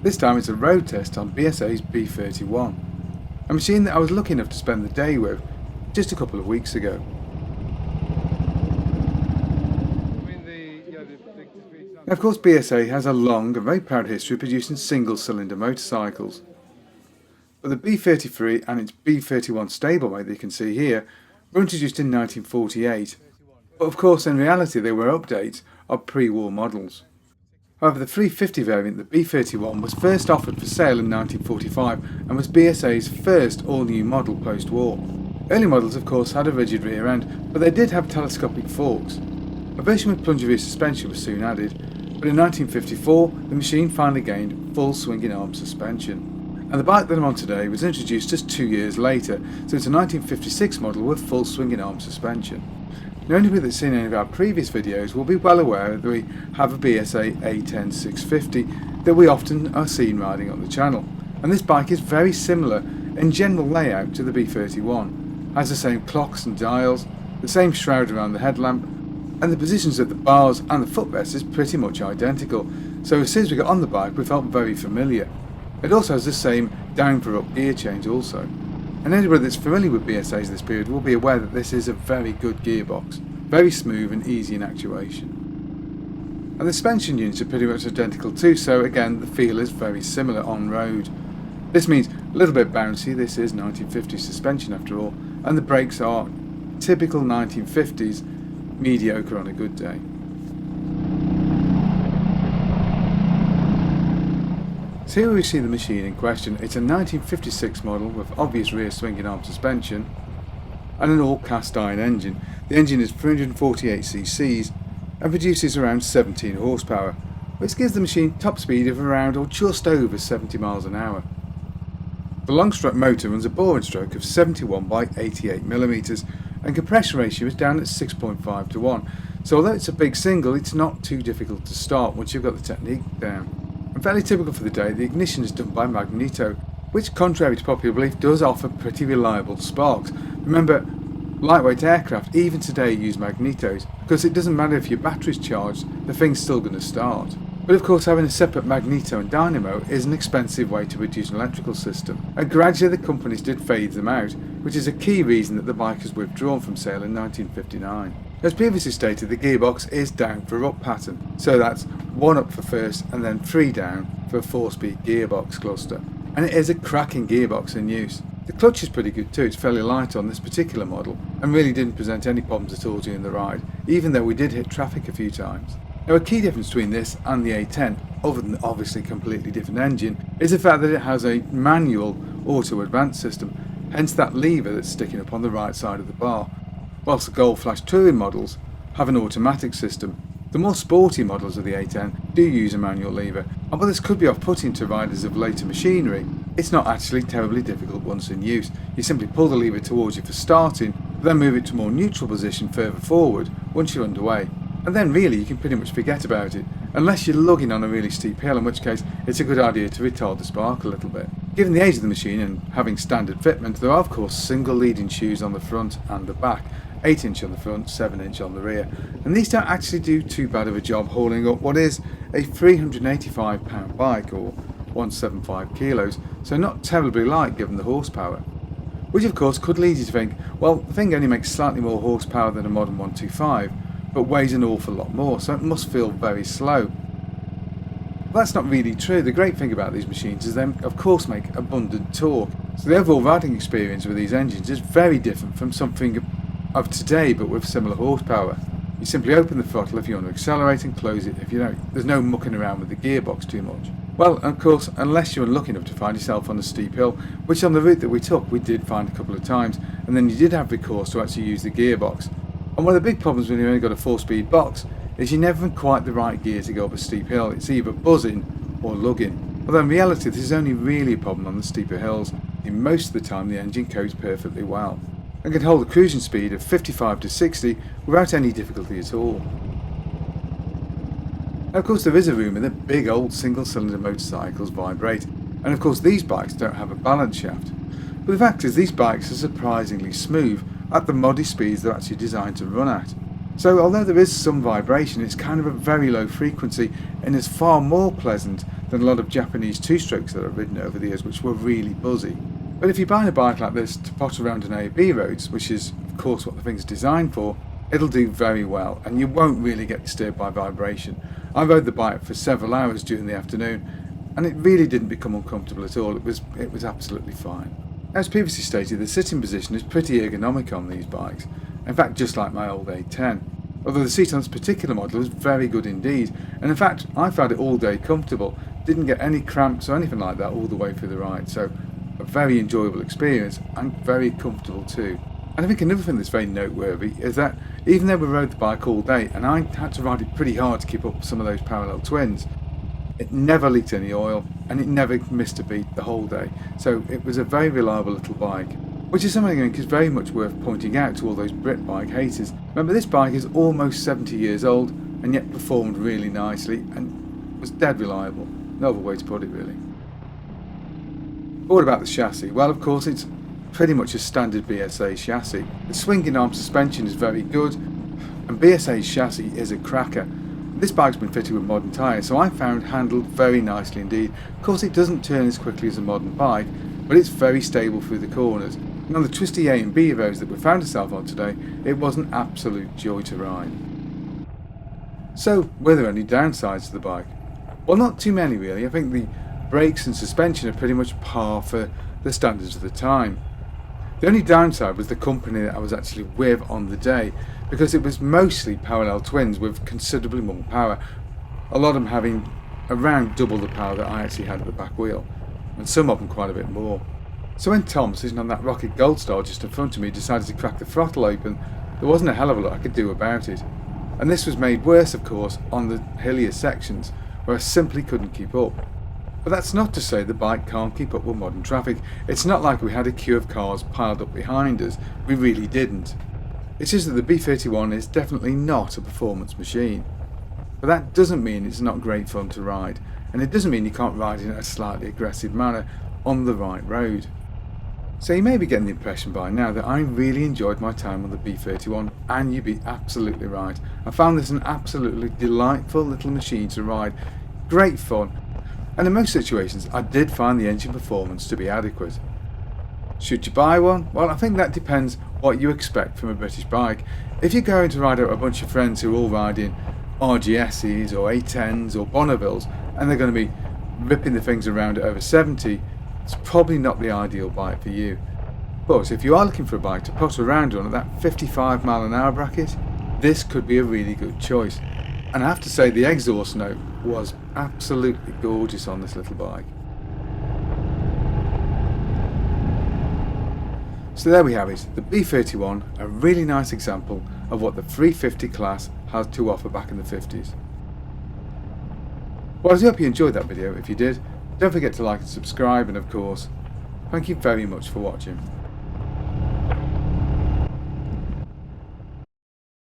This time it's a road test on BSA's B31, a machine that I was lucky enough to spend the day with just a couple of weeks ago. Now, of course, BSA has a long and very proud history of producing single-cylinder motorcycles, but the B33 and its B31 stablemate that you can see here were introduced in 1948, but of course in reality they were updates of pre-war models. However, the 350 variant, the B31, was first offered for sale in 1945 and was BSA's first all-new model post-war. Early models of course had a rigid rear end, but they did have telescopic forks. A version with plunger rear suspension was soon added, but in 1954 the machine finally gained full swinging arm suspension. And the bike that I'm on today was introduced just 2 years later, so it's a 1956 model with full swinging arm suspension. Now, anybody that's seen any of our previous videos will be well aware that we have a BSA A10 650 that we often are seen riding on the channel. And this bike is very similar in general layout to the B31. Has the same clocks and dials, the same shroud around the headlamp, and the positions of the bars and the footrest is pretty much identical. So as soon as we got on the bike we felt very familiar. It also has the same down for up gear change also. And anybody that's familiar with BSAs this period will be aware that this is a very good gearbox, very smooth and easy in actuation. And the suspension units are pretty much identical too, so again the feel is very similar on road. This means a little bit bouncy, this is 1950s suspension after all, and the brakes are typical 1950s, mediocre on a good day. So here we see the machine in question. It's a 1956 model with obvious rear swinging arm suspension and an all cast iron engine. The engine is 348cc and produces around 17 horsepower, which gives the machine top speed of around or just over 70 miles an hour. The long stroke motor runs a boring stroke of 71 by 88mm and compression ratio is down at 6.5 to 1, so although it's a big single it's not too difficult to start once you've got the technique down. And fairly typical for the day, the ignition is done by magneto, which contrary to popular belief does offer pretty reliable sparks. Remember, lightweight aircraft even today use magnetos because it doesn't matter if your battery's charged, the thing's still going to start. But of course having a separate magneto and dynamo is an expensive way to produce an electrical system, and gradually the companies did fade them out, which is a key reason that the bike has withdrawn from sale in 1959. As previously stated, the gearbox is down for up pattern, so that's 1 up for first and then 3 down for a 4-speed gearbox cluster, and it is a cracking gearbox in use. The clutch is pretty good too, it's fairly light on this particular model and really didn't present any problems at all during the ride, even though we did hit traffic a few times. Now, a key difference between this and the A10, other than obviously a completely different engine, is the fact that it has a manual auto advance system, hence that lever that's sticking up on the right side of the bar, whilst the Gold Flash Touring models have an automatic system. The more sporty models of the A10 do use a manual lever, and while this could be off-putting to riders of later machinery, it's not actually terribly difficult once in use. You simply pull the lever towards you for starting, then move it to a more neutral position further forward once you're underway. And then really you can pretty much forget about it, unless you're lugging on a really steep hill, in which case it's a good idea to retard the spark a little bit. Given the age of the machine and having standard fitment, there are of course single leading shoes on the front and the back, 8-inch on the front, 7-inch on the rear, and these don't actually do too bad of a job hauling up what is a 385 pound bike or 175 kilos, so not terribly light given the horsepower. Which of course could lead you to think, well, the thing only makes slightly more horsepower than a modern 125, but weighs an awful lot more, so it must feel very slow. But that's not really true. The great thing about these machines is they of course make abundant torque, so the overall riding experience with these engines is very different from something of today but with similar horsepower. You simply open the throttle if you want to accelerate and close it if you don't. There's no mucking around with the gearbox too much. Well, of course, unless you're unlucky enough to find yourself on a steep hill, which on the route that we took we did find a couple of times, and then you did have recourse to actually use the gearbox. And one of the big problems when you've only got a 4-speed box is you're never in quite the right gear to go up a steep hill. It's either buzzing or lugging. Although in reality this is only really a problem on the steeper hills. In most of the time the engine codes perfectly well and can hold a cruising speed of 55 to 60 without any difficulty at all. Now, of course there is a rumour that big old single-cylinder motorcycles vibrate, and of course these bikes don't have a balance shaft. But the fact is these bikes are surprisingly smooth at the modest speeds they're actually designed to run at. So although there is some vibration, it's kind of a very low frequency and is far more pleasant than a lot of Japanese two-strokes that I've ridden over the years, which were really buzzy. But if you're buying a bike like this to pot around on A/B roads, which is of course what the thing's designed for, it'll do very well and you won't really get disturbed by vibration. I rode the bike for several hours during the afternoon and it really didn't become uncomfortable at all. It was absolutely fine. As previously stated, the sitting position is pretty ergonomic on these bikes. In fact, just like my old A10. Although the seat on this particular model is very good indeed, and in fact I found it all day comfortable, didn't get any cramps or anything like that all the way through the ride, so a very enjoyable experience and very comfortable too. And I think another thing that's very noteworthy is that even though we rode the bike all day and I had to ride it pretty hard to keep up with some of those parallel twins, it never leaked any oil and it never missed a beat the whole day, so it was a very reliable little bike. Which is something I think is very much worth pointing out to all those Brit bike haters. Remember, this bike is almost 70 years old and yet performed really nicely and was dead reliable. No other way to put it really. But what about the chassis? Well, of course it's pretty much a standard BSA chassis. The swinging arm suspension is very good and BSA's chassis is a cracker. This bike's been fitted with modern tyres, so I found handled very nicely indeed. Of course it doesn't turn as quickly as a modern bike, but it's very stable through the corners. And on the twisty A and B roads that we found ourselves on today, it was an absolute joy to ride. So, were there any downsides to the bike? Well, not too many really. I think the brakes and suspension are pretty much par for the standards of the time. The only downside was the company that I was actually with on the day, because it was mostly parallel twins with considerably more power, a lot of them having around double the power that I actually had at the back wheel, and some of them quite a bit more. So when Tom, sitting on that Rocket Gold Star just in front of me, decided to crack the throttle open, there wasn't a hell of a lot I could do about it. And this was made worse, of course, on the hillier sections, where I simply couldn't keep up. But that's not to say the bike can't keep up with modern traffic. It's not like we had a queue of cars piled up behind us. We really didn't. It's just that the B31 is definitely not a performance machine. But that doesn't mean it's not great fun to ride, and it doesn't mean you can't ride in a slightly aggressive manner on the right road. So you may be getting the impression by now that I really enjoyed my time on the B31, and you'd be absolutely right. I found this an absolutely delightful little machine to ride, great fun, and in most situations I did find the engine performance to be adequate. Should you buy one? Well, I think that depends what you expect from a British bike. If you're going to ride out a bunch of friends who are all riding RGSs or A10s or Bonnevilles, and they're going to be ripping the things around at over 70, it's probably not the ideal bike for you. But if you are looking for a bike to pot around on at that 55 mile an hour bracket, this could be a really good choice. And I have to say the exhaust note was absolutely gorgeous on this little bike. So there we have it, the B31, a really nice example of what the 350 class had to offer back in the 50s. Well, I hope you enjoyed that video. If you did, don't forget to like and subscribe, and of course, thank you very much for watching.